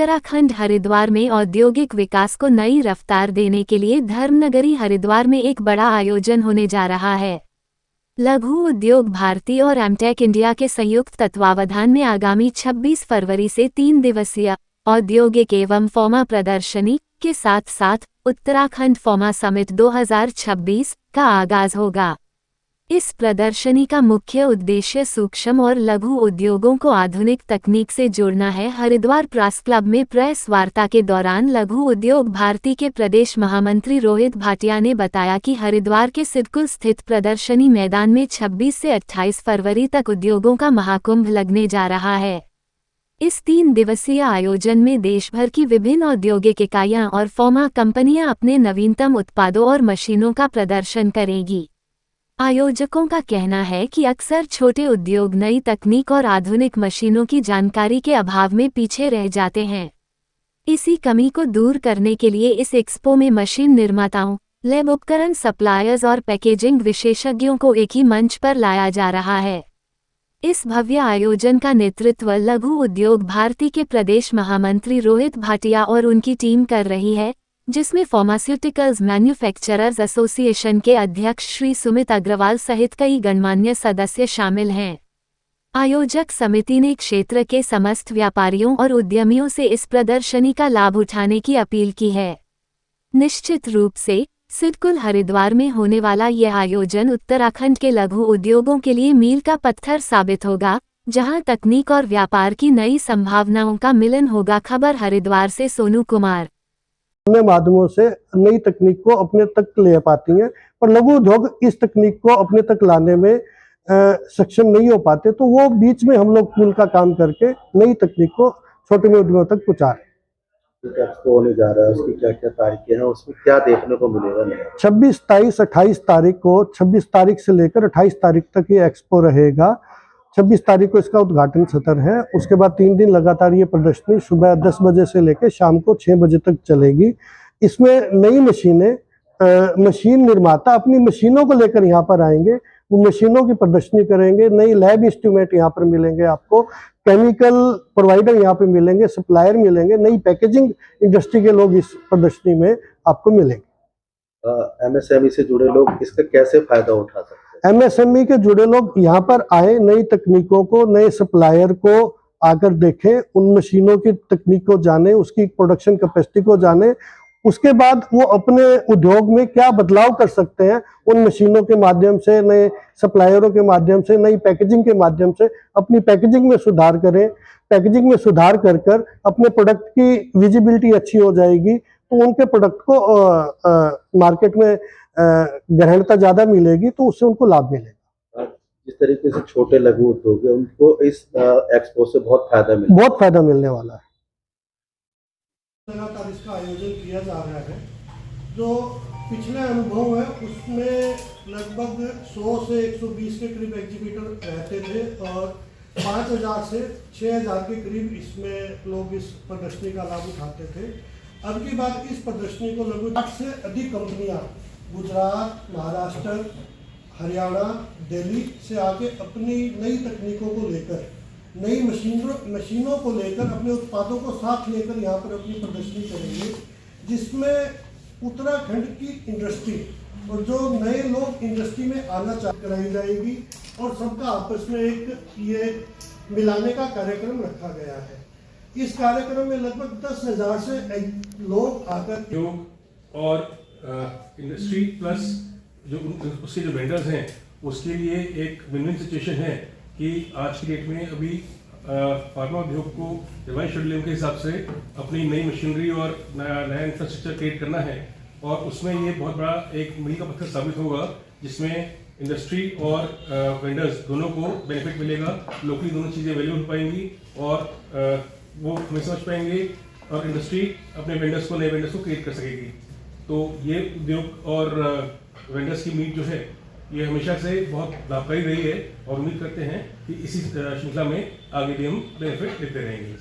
उत्तराखंड हरिद्वार में औद्योगिक विकास को नई रफ्तार देने के लिए धर्मनगरी हरिद्वार में एक बड़ा आयोजन होने जा रहा है। लघु उद्योग भारती और एमटेक इंडिया के संयुक्त तत्वावधान में आगामी 26 फरवरी से 3 दिवसीय औद्योगिक एवं फॉर्मा प्रदर्शनी के साथ साथ उत्तराखंड फॉर्मा समिट 2026 का आगाज होगा। इस प्रदर्शनी का मुख्य उद्देश्य सूक्ष्म और लघु उद्योगों को आधुनिक तकनीक से जोड़ना है। हरिद्वार प्रेस क्लब में प्रेस वार्ता के दौरान लघु उद्योग भारती के प्रदेश महामंत्री रोहित भाटिया ने बताया कि हरिद्वार के सिडकुल स्थित प्रदर्शनी मैदान में 26 से 28 फरवरी तक उद्योगों का महाकुंभ लगने जा रहा है। इस 3 दिवसीय आयोजन में देशभर की विभिन्न औद्योगिक इकाइयां और फार्मा कंपनियां अपने नवीनतम उत्पादों और मशीनों का प्रदर्शन करेंगी। आयोजकों का कहना है कि अक्सर छोटे उद्योग नई तकनीक और आधुनिक मशीनों की जानकारी के अभाव में पीछे रह जाते हैं। इसी कमी को दूर करने के लिए इस एक्सपो में मशीन निर्माताओं, लैब उपकरण सप्लायर्स और पैकेजिंग विशेषज्ञों को एक ही मंच पर लाया जा रहा है। इस भव्य आयोजन का नेतृत्व लघु उद्योग भारती के प्रदेश महामंत्री रोहित भाटिया और उनकी टीम कर रही है, जिसमें फार्मास्यूटिकल्स मैन्युफैक्चरर्स एसोसिएशन के अध्यक्ष श्री सुमित अग्रवाल सहित कई गणमान्य सदस्य शामिल हैं। आयोजक समिति ने क्षेत्र के समस्त व्यापारियों और उद्यमियों से इस प्रदर्शनी का लाभ उठाने की अपील की है। निश्चित रूप से सिडकुल हरिद्वार में होने वाला यह आयोजन उत्तराखंड के लघु उद्योगों के लिए मील का पत्थर साबित होगा, जहां तकनीक और व्यापार की नई संभावनाओं का मिलन होगा। खबर हरिद्वार से सोनू कुमार। माध्यमों से नई तकनीक को अपने तक ले पाती हैं, पर लघु उद्योग इस तकनीक को अपने तक लाने में सक्षम नहीं हो पाते, तो वो बीच में हम लोग पुल का काम करके नई तकनीक को छोटे उद्योगों तक पहुंचा रहे हैं। एक्सपो होने जा रहा है, उसकी क्या क्या तारीखें हैं, उसमें क्या देखने को मिलेगा? 26, 23, 28 तारीख को 26 तारीख से लेकर 28 तारीख तक ये एक्सपो रहेगा। 26 तारीख को इसका उद्घाटन सत्र है। उसके बाद 3 दिन लगातार ये प्रदर्शनी सुबह 10 बजे से लेकर शाम को 6 बजे तक चलेगी। इसमें नई मशीनें, मशीन निर्माता अपनी मशीनों को लेकर यहाँ पर आएंगे, वो मशीनों की प्रदर्शनी करेंगे। नई लैब इंस्ट्रूमेंट यहाँ पर मिलेंगे आपको, केमिकल प्रोवाइडर यहाँ पे मिलेंगे, सप्लायर मिलेंगे, नई पैकेजिंग इंडस्ट्री के लोग इस प्रदर्शनी में आपको मिलेंगे। एमएसएमई से जुड़े लोग इसका कैसे फायदा उठा सकते हैं? एमएसएमई के जुड़े लोग यहाँ पर आए, नई तकनीकों को, नए सप्लायर को आकर देखें, उन मशीनों की तकनीक को जाने, उसकी प्रोडक्शन कैपेसिटी को जाने। उसके बाद वो अपने उद्योग में क्या बदलाव कर सकते हैं, उन मशीनों के माध्यम से, नए सप्लायरों के माध्यम से, नई पैकेजिंग के माध्यम से अपनी पैकेजिंग में सुधार करें। पैकेजिंग में सुधार कर कर अपने प्रोडक्ट की विजिबिलिटी अच्छी हो जाएगी, तो उनके प्रोडक्ट को मार्केट में ग्रहणता ज्यादा मिलेगी, तो उससे उनको लाभ मिलेगा। जिस तरीके से छोटे लघु उद्योग है, उनको इस एक्सपो से बहुत फायदा मिलने वाला है। लगातार इसका आयोजन किया जा रहा है। जो पिछले अनुभव है उसमें लगभग 100 से 120 के करीब एग्जीबिटर रहते थे और 5000 से 6000 के करीब इसमें लोग इस प्रदर्शनी का लाभ उठाते थे। अब की बात इस प्रदर्शनी को लगभग 8 से अधिक कंपनियां गुजरात, महाराष्ट्र, हरियाणा, दिल्ली से आके अपनी नई तकनीकों को लेकर, नई मशीनों को लेकर, अपने उत्पादों को साथ लेकर यहाँ पर अपनी प्रदर्शनी करेंगे, जिसमें उत्तराखंड की इंडस्ट्री और जो नए लोग इंडस्ट्री में आना कराई जाएगी और सबका आपस में एक ये मिलाने का कार्यक्रम रखा गया है। इस कार्यक्रम में लगभग 10,000 से लोग आकर योग और इंडस्ट्री प्लस जो उसके जो वेंडर्स हैं उसके लिए एक विन-विन सिचुएशन है कि आज की डेट में अभी फार्मा उद्योग को रिवाइज शेड्यूलिंग के हिसाब से अपनी नई मशीनरी और नया इंफ्रास्ट्रक्चर क्रिएट करना है, और उसमें ये बहुत बड़ा एक मील का पत्थर साबित होगा, जिसमें इंडस्ट्री और वेंडर्स दोनों को बेनिफिट मिलेगा। लोकली दोनों चीज़ें वैल्यू हो पाएंगी और वो हमें समझ पाएंगे, और इंडस्ट्री अपने वेंडर्स को, नए वेंडर्स को क्रिएट कर सकेगी। तो ये उद्योग और वेंडर्स की मीट जो है ये हमेशा से बहुत लाभकारी रही है, और उम्मीद करते हैं कि इसी श्रृंखला में आगे भी हम बेनिफिट लेते रहेंगे।